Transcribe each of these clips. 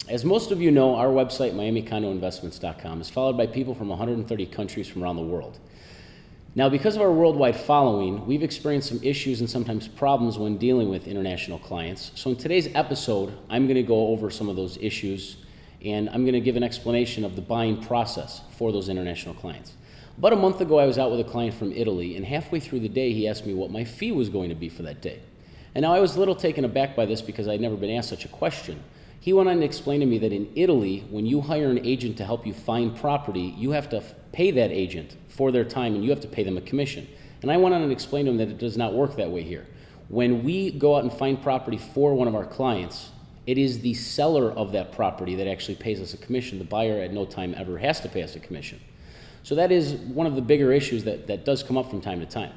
As most of you know, our website, MiamiCondoInvestments.com, is followed by people from 130 countries from around the world. Now, because of our worldwide following, we've experienced some issues and sometimes problems when dealing with international clients. So in today's episode, I'm going to go over some of those issues, and I'm going to give an explanation of the buying process for those international clients. About a month ago, I was out with a client from Italy, and halfway through the day, he asked me what my fee was going to be for that day. And now I was a little taken aback by this because I'd never been asked such a question. He went on to explain to me that in Italy, when you hire an agent to help you find property, you have to pay that agent for their time and you have to pay them a commission. And I went on and explained to him that it does not work that way here. When we go out and find property for one of our clients, it is the seller of that property that actually pays us a commission. The buyer at no time ever has to pay us a commission. So that is one of the bigger issues that does come up from time to time.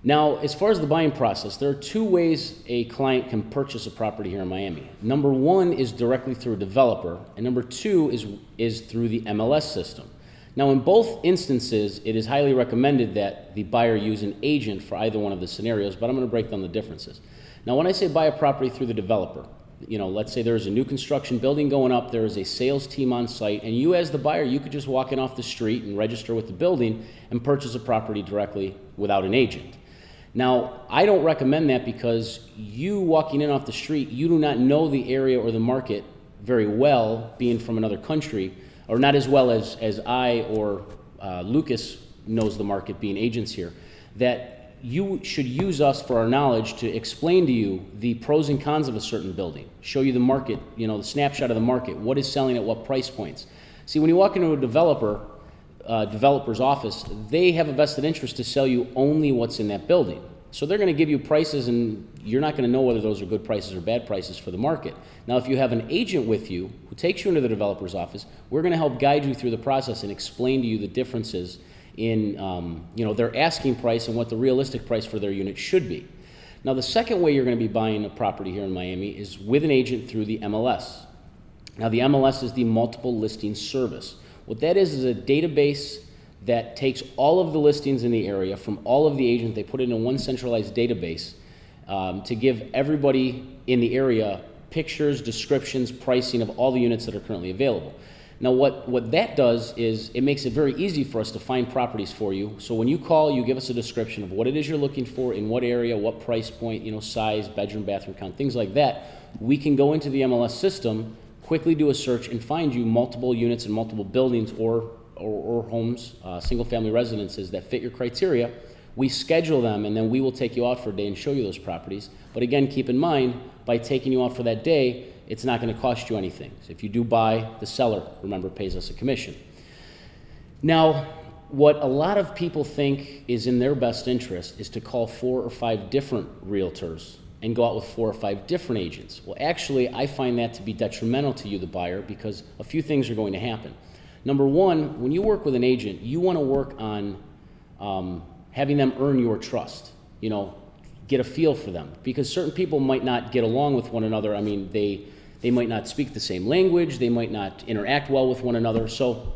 Now, as far as the buying process, there are two ways a client can purchase a property here in Miami. Number one is directly through a developer, and number two is through the MLS system. Now, in both instances, it is highly recommended that the buyer use an agent for either one of the scenarios, but I'm going to break down the differences. Now, when I say buy a property through the developer, let's say there's a new construction building going up, there is a sales team on site, and you as the buyer, you could just walk in off the street and register with the building and purchase a property directly without an agent. Now, I don't recommend that because you walking in off the street, you do not know the area or the market very well, being from another country, or not as well as I or Lucas knows the market, being agents here, that you should use us for our knowledge to explain to you the pros and cons of a certain building, show you the market, the snapshot of the market, what is selling at what price points. See, when you walk into a developer's office, they have a vested interest to sell you only what's in that building. So they're going to give you prices, and you're not going to know whether those are good prices or bad prices for the market. Now, if you have an agent with you who takes you into the developer's office, we're going to help guide you through the process and explain to you the differences in their asking price and what the realistic price for their unit should be. Now, the second way you're going to be buying a property here in Miami is with an agent through the MLS. Now, the MLS is the Multiple Listing Service. What that is a database that takes all of the listings in the area from all of the agents. They put it in one centralized database to give everybody in the area pictures, descriptions, pricing of all the units that are currently available. Now, what that does is it makes it very easy for us to find properties for you. So when you call, you give us a description of what it is you're looking for, in what area, what price point, size, bedroom, bathroom count, things like that. We can go into the MLS system, quickly do a search, and find you multiple units and multiple buildings or homes, single-family residences that fit your criteria. We schedule them, and then we will take you out for a day and show you those properties. But again, keep in mind, by taking you out for that day, it's not going to cost you anything. So if you do buy, the seller, remember, pays us a commission. Now, what a lot of people think is in their best interest is to call 4 or 5 different realtors and go out with 4 or 5 different agents. Well, actually, I find that to be detrimental to you, the buyer, because a few things are going to happen. Number one, when you work with an agent, you want to work on having them earn your trust, get a feel for them, because certain people might not get along with one another. I mean, they might not speak the same language, they might not interact well with one another. So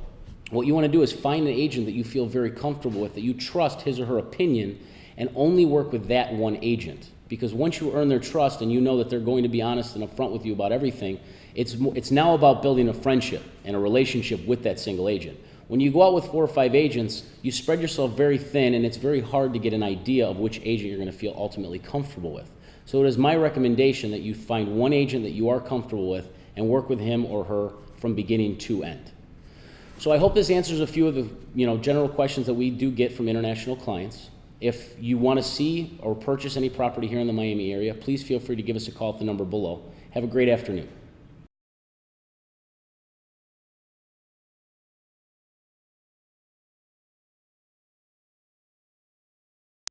what you want to do is find an agent that you feel very comfortable with, that you trust his or her opinion, and only work with that one agent. Because once you earn their trust and you know that they're going to be honest and upfront with you about everything, it's now about building a friendship and a relationship with that single agent. When you go out with 4 or 5 agents, you spread yourself very thin, and it's very hard to get an idea of which agent you're going to feel ultimately comfortable with. So it is my recommendation that you find one agent that you are comfortable with and work with him or her from beginning to end. So I hope this answers a few of the general questions that we do get from international clients. If you want to see or purchase any property here in the Miami area, please feel free to give us a call at the number below. Have a great afternoon.